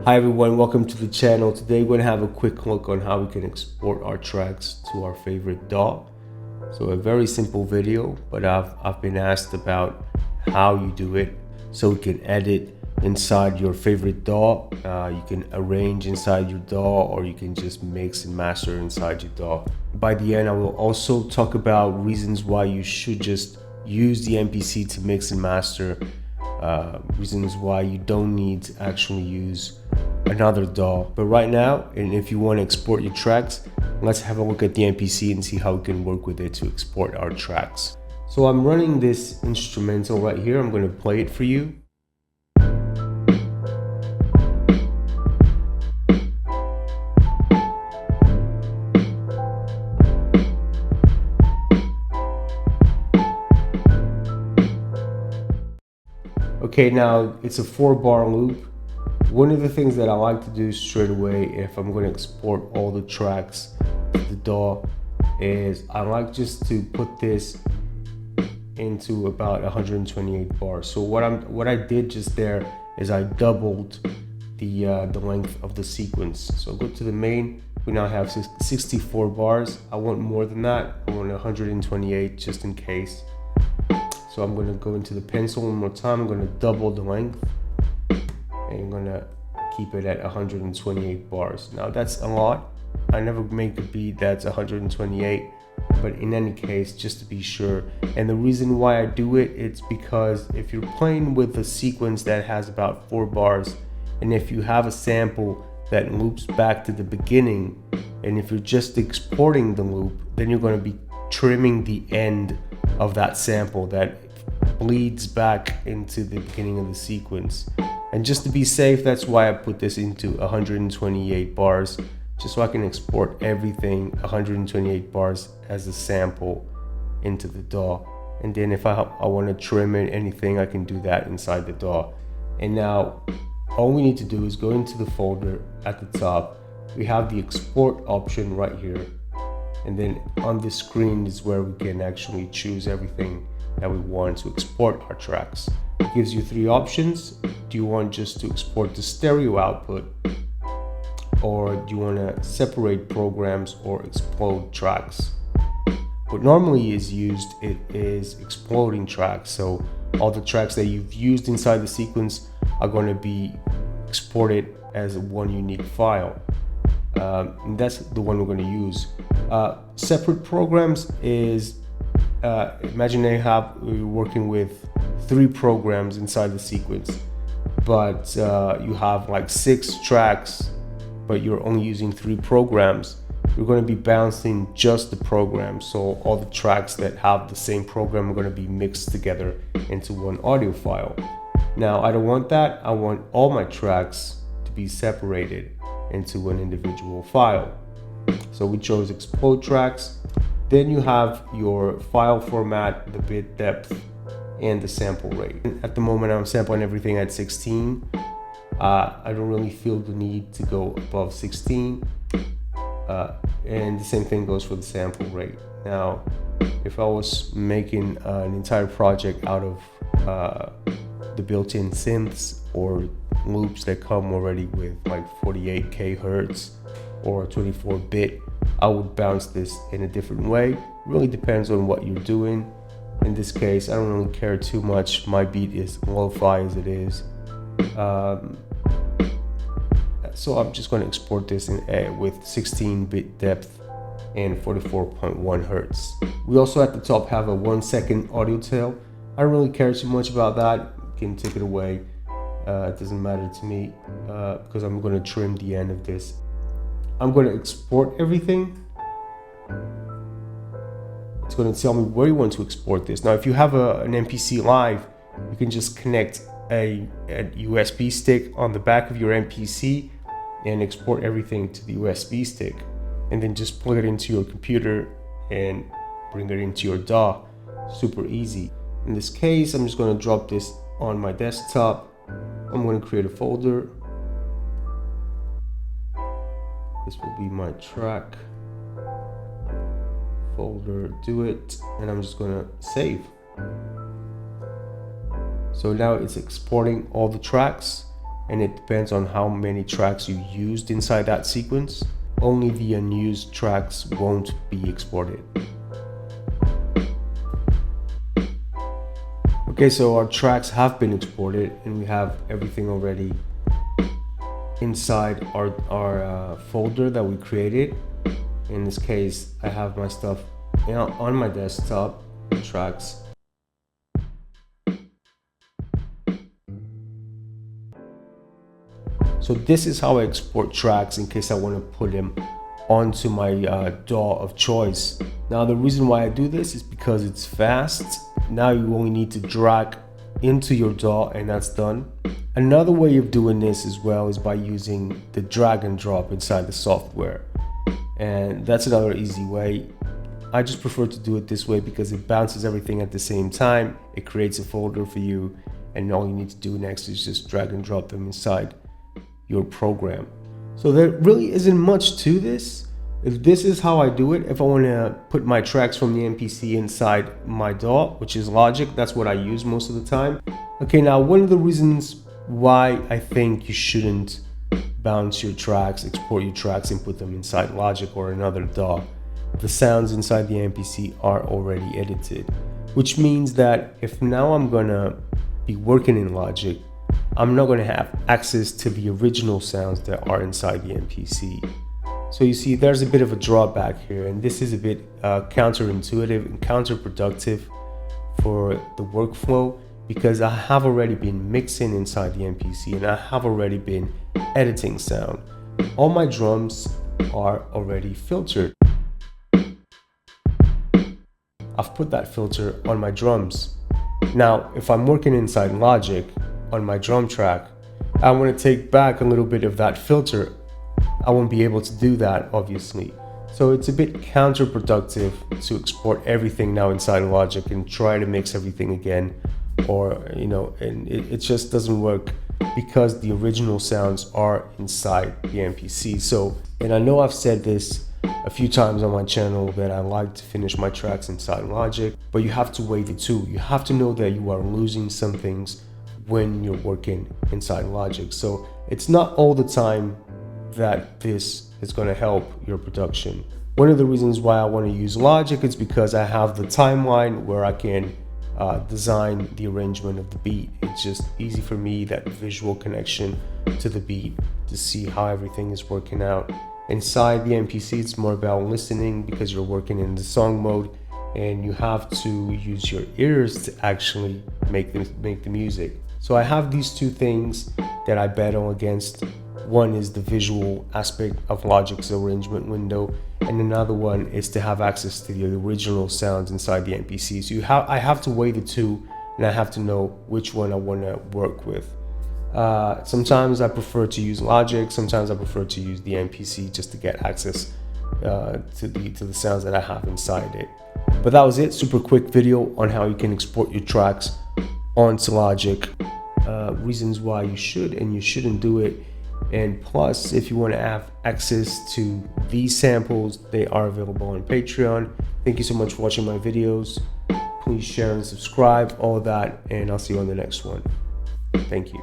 Hi everyone, welcome to the channel. Today we're going to have a quick look on how we can export our tracks to our favorite DAW. So a very simple video, but I've been asked about how you do it. So we can edit inside your favorite DAW. You can arrange inside your DAW, or you can just mix and master inside your DAW. By the end, I will also talk about reasons why you should just use the MPC to mix and master. Reasons why you don't need to actually use another DAW. But right now, and if you want to export your tracks, let's have a look at the MPC and see how we can work with it to export our tracks. So I'm running this instrumental right here. I'm going to play it for you. Okay, now it's a 4-bar loop. One of the things that I like to do straight away if I'm going to export all the tracks to the DAW is I like just to put this into about 128 bars. So what I did just there is I doubled the length of the sequence. So go to the main. We now have 64 bars. I want more than that. I want 128 just in case. So I'm going to go into the pencil one more time. I'm going to double the length and I'm going to keep it at 128 bars. Now that's a lot. I never make a beat that's 128, but in any case, just to be sure. And the reason why I do it, it's because if you're playing with a sequence that has about 4 bars, and if you have a sample that loops back to the beginning, and if you're just exporting the loop, then you're going to be trimming the end of that sample that bleeds back into the beginning of the sequence. And just to be safe, that's why I put this into 128 bars, just so I can export everything 128 bars as a sample into the DAW. And then if I want to trim in anything, I can do that inside the DAW. And now all we need to do is go into the folder at the top. We have the export option right here. And then on this screen is where we can actually choose everything that we want to export our tracks. It gives you 3 options. Do you want just to export the stereo output? Or do you want to separate programs or explode tracks? What normally is used, it is exploding tracks. So all the tracks that you've used inside the sequence are going to be exported as one unique file. And that's the one we're going to use. Separate programs is, imagine you're working with 3 programs inside the sequence, but you have like 6 tracks, but you're only using 3 programs. You're going to be bouncing just the programs. So all the tracks that have the same program are going to be mixed together into one audio file. Now I don't want that. I want all my tracks to be separated into an individual file. So we chose explode tracks. Then you have your file format, the bit depth, and the sample rate. At the moment I'm sampling everything at 16. I don't really feel the need to go above 16. And the same thing goes for the sample rate. Now, if I was making an entire project out of the built-in synths or loops that come already with like 48k hertz or 24-bit, I would bounce this in a different way. Really depends on what you're doing. In this case, I don't really care too much. My beat is lo-fi as it is. So I'm just going to export this in with 16-bit depth and 44.1 hertz. We also at the top have a 1-second audio tail. I don't really care too much about that. You can take it away. It doesn't matter to me because I'm going to trim the end of this. I'm going to export everything. It's going to tell me where you want to export this. Now, if you have an MPC Live, you can just connect a USB stick on the back of your MPC and export everything to the USB stick, and then just plug it into your computer and bring it into your DAW. Super easy. In this case, I'm just going to drop this on my desktop. I'm going to create a folder. This will be my track folder, do it, and I'm just going to save. So now it's exporting all the tracks. and it depends on how many tracks you used inside that sequence. Only the unused tracks won't be exported. Okay, so our tracks have been exported and we have everything already inside our folder that we created. In this case, I have my stuff on my desktop, tracks. So this is how I export tracks in case I want to put them onto my DAW of choice. Now the reason why I do this is because it's fast. Now you only need to drag into your DAW and that's done. Another way of doing this as well is by using the drag and drop inside the software. And that's another easy way. I just prefer to do it this way because it bounces everything at the same time. It creates a folder for you and all you need to do next is just drag and drop them inside your program. So there really isn't much to this. This is how I do it. If I want to put my tracks from the MPC inside my DAW, which is Logic, that's what I use most of the time. Okay, now one of the reasons why I think you shouldn't bounce your tracks, export your tracks and put them inside Logic or another DAW. The sounds inside the MPC are already edited, which means that if now I'm gonna be working in Logic, I'm not going to have access to the original sounds that are inside the MPC. So you see there's a bit of a drawback here, and this is a bit counterintuitive and counterproductive for the workflow because I have already been mixing inside the MPC and I have already been editing sound. All my drums are already filtered. I've put that filter on my drums. Now if I'm working inside Logic on my drum track, I want to take back a little bit of that filter. I won't be able to do that obviously. So it's a bit counterproductive to export everything now inside Logic and try to mix everything again, or and it just doesn't work because the original sounds are inside the MPC. So, and I know I've said this a few times on my channel that I like to finish my tracks inside Logic, but you have to weigh the two. You have to know that you are losing some things when you're working inside Logic. So it's not all the time that this is going to help your production. One of the reasons why I want to use Logic is because I have the timeline where I can design the arrangement of the beat. It's just easy for me, that visual connection to the beat, to see how everything is working out. Inside the MPC, it's more about listening because you're working in the song mode and you have to use your ears to actually make the music. So I have these two things that I battle against. One is the visual aspect of Logic's arrangement window, and another one is to have access to the original sounds inside the MPC. So I have to weigh the two, and I have to know which one I want to work with. Sometimes I prefer to use Logic, sometimes I prefer to use the MPC just to get access to the sounds that I have inside it. But that was it, super quick video on how you can export your tracks onto Logic. Reasons why you should and you shouldn't do it, and plus if you want to have access to these samples, they are available on Patreon. Thank you so much for watching my videos. Please share and subscribe, all that, and I'll see you on the next one. Thank you.